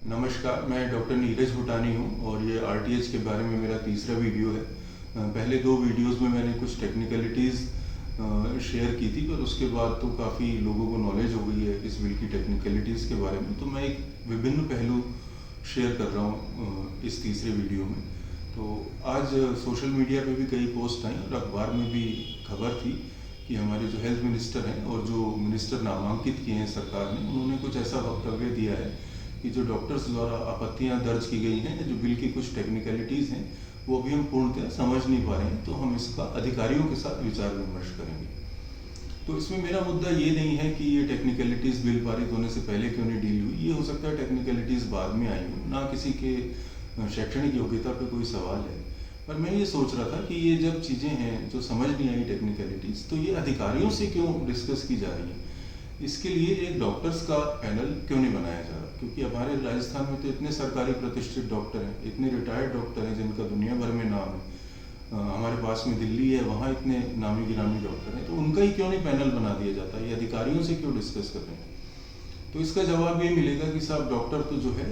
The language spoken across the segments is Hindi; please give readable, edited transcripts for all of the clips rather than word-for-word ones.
नमस्कार, मैं डॉक्टर नीरज भूटानी हूँ और ये आरटीएच के बारे में मेरा तीसरा वीडियो है। पहले दो वीडियोस में मैंने कुछ टेक्निकलिटीज़ शेयर की थी, पर उसके बाद तो काफ़ी लोगों को नॉलेज हो गई है इस बिल की टेक्निकलिटीज़ के बारे में, तो मैं एक विभिन्न पहलू शेयर कर रहा हूँ इस तीसरे वीडियो में। तो आज सोशल मीडिया पे भी कई पोस्ट आई और अखबार में भी खबर थी कि हमारे जो हेल्थ मिनिस्टर हैं और जो मिनिस्टर नामांकित किए हैं सरकार ने, उन्होंने कुछ ऐसा वक्तव्य दिया है कि जो डॉक्टर्स द्वारा आपत्तियां दर्ज की गई हैं, जो बिल की कुछ टेक्निकलिटीज़ हैं, वो अभी हम पूर्णतः समझ नहीं पा रहे हैं, तो हम इसका अधिकारियों के साथ विचार विमर्श करेंगे। तो इसमें मेरा मुद्दा ये नहीं है कि ये टेक्निकलिटीज़ बिल पारित होने से पहले क्यों नहीं डील हुई। ये हो सकता है टेक्निकलिटीज़ बाद में आई हो, ना किसी के शैक्षणिक योग्यता पे कोई सवाल है, पर मैं ये सोच रहा था कि ये जब चीज़ें हैं जो समझ नहीं आई टेक्निकलिटीज़, तो ये अधिकारियों से क्यों डिस्कस की जा रही है। इसके लिए एक डॉक्टर्स का पैनल क्यों नहीं बनाया जा रहा, क्योंकि हमारे राजस्थान में तो इतने सरकारी प्रतिष्ठित डॉक्टर हैं, इतने रिटायर्ड डॉक्टर हैं जिनका दुनिया भर में नाम है। हमारे पास में दिल्ली है, वहाँ इतने नामी गिरामी डॉक्टर हैं, तो उनका ही क्यों नहीं पैनल बना दिया जाता, ये अधिकारियों से क्यों डिस्कस कर रहे हैं। तो इसका जवाब ये मिलेगा कि साहब डॉक्टर तो जो है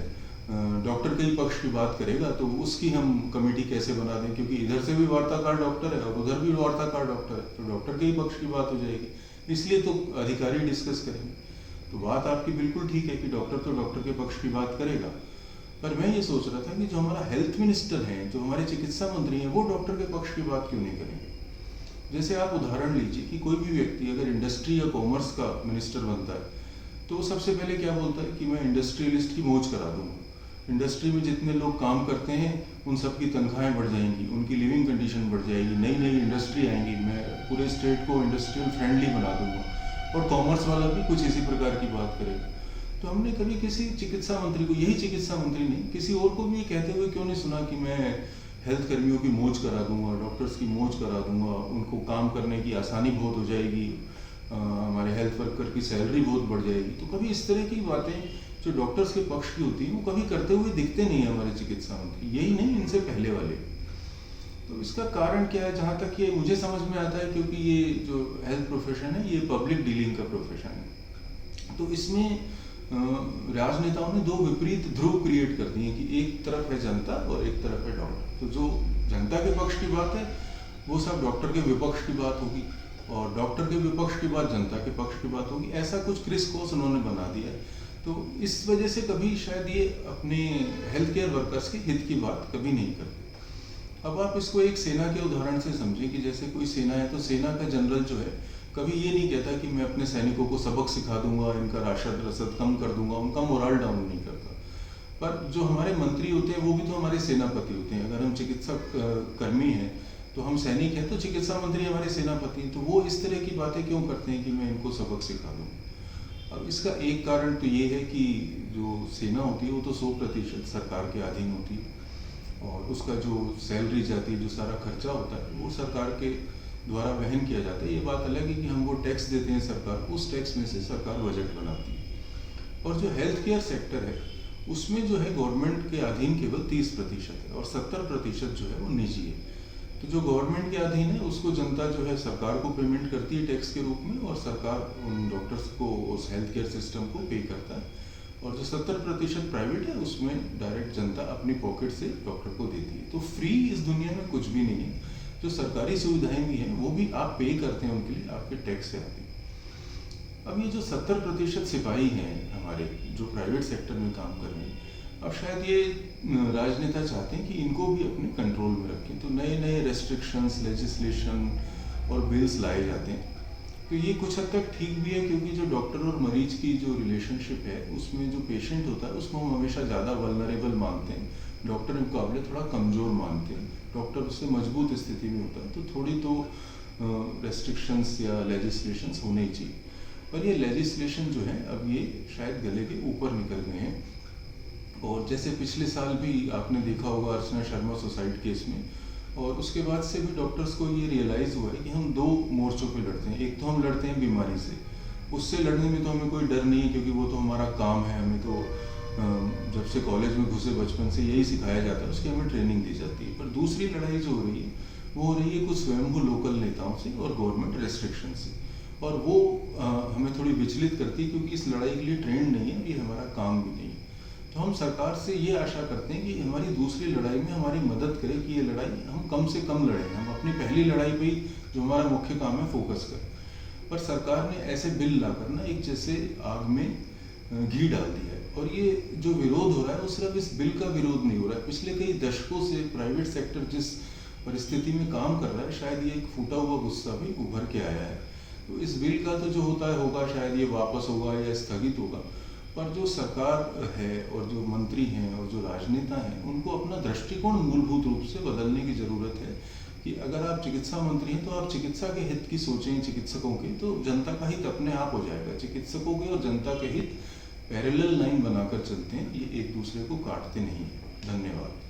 डॉक्टर के ही पक्ष की बात करेगा, तो उसकी हम कमेटी कैसे बना दें, क्योंकि इधर से भी वार्ताकार डॉक्टर है और उधर भी वार्ताकार डॉक्टर है, तो डॉक्टर के ही पक्ष की बात हो जाएगी, इसलिए तो अधिकारी डिस्कस करेंगे। तो बात आपकी बिल्कुल ठीक है कि डॉक्टर तो डॉक्टर के पक्ष की बात करेगा, पर मैं ये सोच रहा था कि जो हमारा हेल्थ मिनिस्टर है, जो हमारे चिकित्सा मंत्री हैं, वो डॉक्टर के पक्ष की बात क्यों नहीं करेंगे। जैसे आप उदाहरण लीजिए कि कोई भी व्यक्ति अगर इंडस्ट्री या कॉमर्स का मिनिस्टर बनता है, तो वो सबसे पहले क्या बोलता है कि मैं इंडस्ट्रियलिस्ट की मौज करा दूंगा। इंडस्ट्री में जितने लोग काम करते हैं उन सब की तनख्वाहें बढ़ जाएंगी, उनकी लिविंग कंडीशन बढ़ जाएगी, नई नई इंडस्ट्री आएंगी, मैं पूरे स्टेट को इंडस्ट्रियल फ्रेंडली बना दूंगा। और कॉमर्स वाला भी कुछ इसी प्रकार की बात करेगा। तो हमने कभी किसी चिकित्सा मंत्री को, यही चिकित्सा मंत्री नहीं, किसी और को भी ये कहते हुए क्यों नहीं सुना कि मैं हेल्थ कर्मियों की मौज करा दूंगा, डॉक्टर्स की मौज करा दूंगा, उनको काम करने की आसानी बहुत हो जाएगी, हमारे हेल्थ वर्कर की सैलरी बहुत बढ़ जाएगी। तो कभी इस तरह की बातें जो डॉक्टर्स के पक्ष की होती है वो कभी करते हुए दिखते नहीं है हमारे चिकित्सा मंत्री, यही नहीं इनसे पहले वाले। तो इसका कारण क्या है, जहाँ तक ये मुझे समझ में आता है, क्योंकि ये जो हेल्थ प्रोफेशन है ये पब्लिक डीलिंग का प्रोफेशन है, तो इसमें राजनेताओं ने दो विपरीत ध्रुव क्रिएट कर दिए कि एक तरफ है जनता और एक तरफ है डॉक्टर। तो जो जनता के पक्ष की बात है वो सब डॉक्टर के विपक्ष की बात होगी, और डॉक्टर के विपक्ष की बात जनता के पक्ष की बात होगी। ऐसा कुछ क्रिस कोर्स उन्होंने बना दिया है। तो इस वजह से कभी शायद ये अपने हेल्थ केयर वर्कर्स के हित की बात कभी नहीं करते। अब आप इसको एक सेना के उदाहरण से समझिए कि जैसे कोई सेना है, तो सेना का जनरल जो है कभी ये नहीं कहता कि मैं अपने सैनिकों को सबक सिखा दूंगा, इनका राशद रसद कम कर दूंगा, उनका मोरल डाउन नहीं करता। पर जो हमारे मंत्री होते हैं वो भी तो हमारे सेनापति होते हैं। अगर हम चिकित्सक कर्मी हैं तो हम सैनिक हैं, तो चिकित्सा मंत्री हमारे सेनापति हैं, तो वो इस तरह की बातें क्यों करते हैं कि मैं इनको सबक सिखा दूँ। अब इसका एक कारण तो ये है कि जो सेना होती है वो तो 100% सरकार के अधीन होती है, और उसका जो सैलरी जाती है, जो सारा खर्चा होता है, वो सरकार के द्वारा वहन किया जाता है। ये बात अलग है कि हम वो टैक्स देते हैं सरकार, उस टैक्स में से सरकार बजट बनाती है। और जो हेल्थ केयर सेक्टर है उसमें जो है गवर्नमेंट के अधीन केवल 30% है और 70% जो है वो निजी है। तो जो गवर्नमेंट के अधीन है उसको जनता जो है सरकार को पेमेंट करती है टैक्स के रूप में, और सरकार उन डॉक्टर्स को, उस हेल्थ केयर सिस्टम को पे करता है। और जो 70% प्राइवेट है उसमें डायरेक्ट जनता अपनी पॉकेट से डॉक्टर को देती है। तो फ्री इस दुनिया में कुछ भी नहीं है। जो सरकारी सुविधाएं भी हैं वो भी आप पे करते हैं, उनके लिए आपके टैक्स से आती है। अब ये जो 70% सिपाही हैं हमारे, जो प्राइवेट सेक्टर में काम कर रहे हैं, अब शायद ये राजनेता चाहते हैं कि इनको भी अपने कंट्रोल में रखें, तो नए नए रेस्ट्रिक्शंस, लेजिस्लेशन और बिल्स लाए जाते हैं। तो ये कुछ हद तक ठीक भी है, क्योंकि जो डॉक्टर और मरीज की जो रिलेशनशिप है उसमें जो पेशेंट होता है उसको हम हमेशा ज़्यादा वल्नरेबल मानते हैं, डॉक्टर के मुकाबले थोड़ा कमज़ोर मानते हैं। डॉक्टर उससे मजबूत स्थिति में होता है, तो थोड़ी तो रेस्ट्रिक्शंस या लेजिस्लेशंस होने ही चाहिए। पर ये लेजिस्लेशन जो है अब ये शायद गले के ऊपर निकल गए हैं। और जैसे पिछले साल भी आपने देखा होगा अर्चना शर्मा सुसाइड केस में, और उसके बाद से भी डॉक्टर्स को ये रियलाइज़ हुआ है कि हम दो मोर्चों पे लड़ते हैं। एक तो हम लड़ते हैं बीमारी से, उससे लड़ने में तो हमें कोई डर नहीं है, क्योंकि वो तो हमारा काम है, हमें तो जब से कॉलेज में घुसे बचपन से यही सिखाया जाता है, उसकी हमें ट्रेनिंग दी जाती है। पर दूसरी लड़ाई जो हो रही है वो हो रही है कुछ स्वयंभू लोकल नेताओं से और गवर्नमेंट रेस्ट्रिक्शन से, और वो हमें थोड़ी विचलित करती है, क्योंकि इस लड़ाई के लिए ट्रेंड नहीं है, ये हमारा काम भी नहीं है। तो हम सरकार से ये आशा करते हैं कि हमारी दूसरी लड़ाई में हमारी मदद करे कि ये लड़ाई हम कम से कम लड़ें, हम अपनी पहली लड़ाई पे ही जो हमारा मुख्य काम है फोकस करें। पर सरकार ने ऐसे बिल लाकर ना एक जैसे आग में घी डाल दिया है। और ये जो विरोध हो रहा है वो सिर्फ इस बिल का विरोध नहीं हो रहा है, पिछले कई दशकों से प्राइवेट सेक्टर जिस परिस्थिति में काम कर रहा है, शायद ये एक फूटा हुआ गुस्सा भी उभर के आया है। तो इस बिल का तो जो होता है होगा, शायद ये वापस होगा या स्थगित होगा, पर जो सरकार है और जो मंत्री हैं और जो राजनेता हैं, उनको अपना दृष्टिकोण मूलभूत रूप से बदलने की ज़रूरत है कि अगर आप चिकित्सा मंत्री हैं तो आप चिकित्सा के हित की सोचें, चिकित्सकों के, तो जनता का हित अपने आप हो जाएगा। चिकित्सकों के और जनता के हित पैरेलल लाइन बनाकर चलते हैं, ये एक दूसरे को काटते नहीं हैं। धन्यवाद।